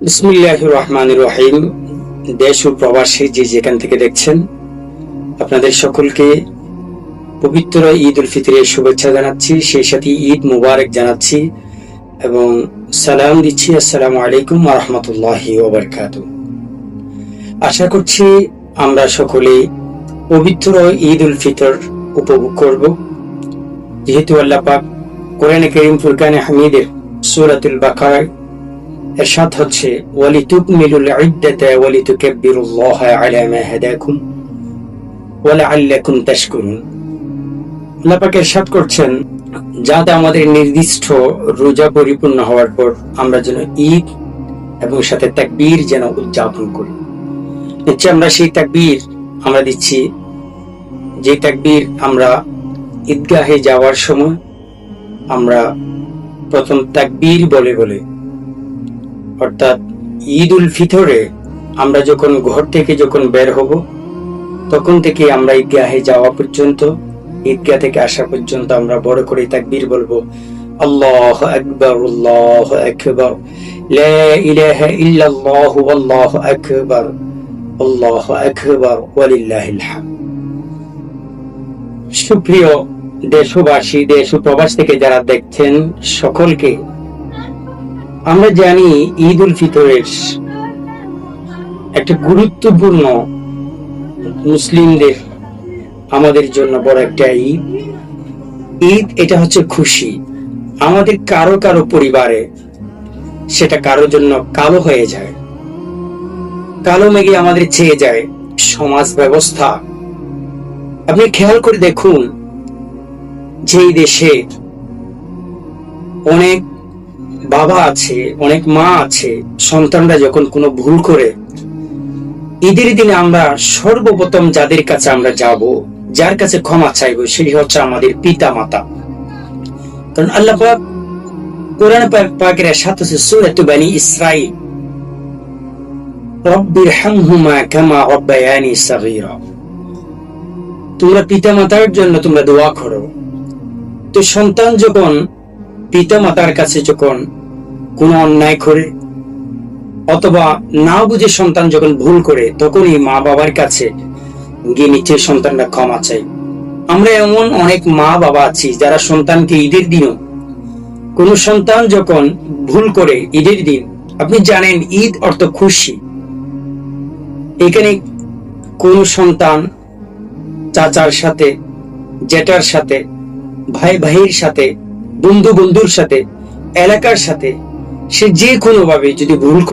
বিসমিল্লাহির রহমানির রহিম। দেশ ও প্রবাসী যে যেখান থেকে দেখছেন, আপনাদের সকলকে পবিত্র ঈদ উল ফিতরের শুভেচ্ছা জানাচ্ছি, সেই সাথে ঈদ মুবারক জানাচ্ছি এবং সালাম দিচ্ছি। আসসালামু আলাইকুম ওয়া রাহমাতুল্লাহি ওয়া বারাকাতুহু। আশা করছি আমরা সকলে পবিত্র ঈদ উল ফিতর উপভোগ করব, যেহেতু আল্লাহ পাক কোরআনে কারীম ফুরকানে হামিদের সূরাতুল বাকারায় এরশাদ হচ্ছে, ওয়ালিতুকমিলুল ইদ্দাতা ওয়ালিতুকাব্বিরুল্লাহা আলা মা হাদাকুম ওয়া লাআল্লাকুম তাশকুরুন। আল্লাহ পাক এরশাদ করছেন, যাতে আমাদের নির্দিষ্ট রোজা পরিপূর্ণ হওয়ার পর আমরা যেন ঈদ এবং সাথে তাকবীর যেন উদযাপন করি। নিশ্চয় আমরা সেই তাকবীর আমরা দিচ্ছি, যে তাকবীর আমরা ঈদগাহে যাওয়ার সময় আমরা প্রথম তাকবীর বলে বলে, অর্থাৎ ঈদ উল ফিতরে আমরা যখন ঘর থেকে যখন বের হব তখন থেকে আমরা ঈদগাহে যাওয়া পর্যন্ত, ঈদগাহ থেকে আসা পর্যন্ত আমরা বড় করে তাকবীর বলবো, আল্লাহু আকবার আল্লাহু আকবার, লা ইলাহা ইল্লাল্লাহু আল্লাহু আকবার আল্লাহু আকবার ওয়ালিল্লাহিল হামদ। সুপ্রিয় দেশবাসী, দেশ ও প্রবাস থেকে যারা দেখছেন সকলকে আমরা জানি, ঈদ উল ফিতরের একটা গুরুত্বপূর্ণ মুসলিমদের আমাদের জন্য বড় একটা ঈদ। ঈদ এটা হচ্ছে খুশি। আমাদের কারো কারো পরিবারে সেটা কারোর জন্য কালো হয়ে যায়, কালো মেঘে আমাদের ছেয়ে যায় সমাজ ব্যবস্থা। আপনি খেয়াল করে দেখুন, যেই দেশে অনেক বাবা আছে, অনেক মা আছে, সন্তানরা যখন কোনো ভুল করে ঈদের দিনে আমরা সর্বপ্রথম যাদের কাছে আমরা যাব, যার কাছে ক্ষমা চাইব, সেই হচ্ছে আমাদের পিতা মাতা। কারণ আল্লাহ পাক কোরআন পাকের সাথে আছে সূরাতুল বনী ইসরাঈল, রব্বিরহামহুমা কামা রাব্বায়ানি সাগীরা। তোমরা পিতা মাতার জন্য তোমরা দোয়া করো। তো সন্তান যখন পিতা মাতার কাছে যখন কোনো অন্যায় করে অথবা না বুঝে সন্তান যখন ভুল করে, তখনই মা বাবার কাছে গিয়ে নিচে সন্তানরা ক্ষমা চাই। আমরা এমন অনেক মা বাবা আছি যারা সন্তানকে ঈদের দিনও, কোন সন্তান যখন ভুল করে ঈদের দিন, আপনি জানেন ঈদ অর্থ খুশি। এখানে কোন সন্তান চাচার সাথে, জেঠার সাথে, ভাই ভাইয়ের সাথে, বন্ধু বন্ধুর সাথে, এলাকার সাথে, সে যে কোনো ভাবে যদি ভুল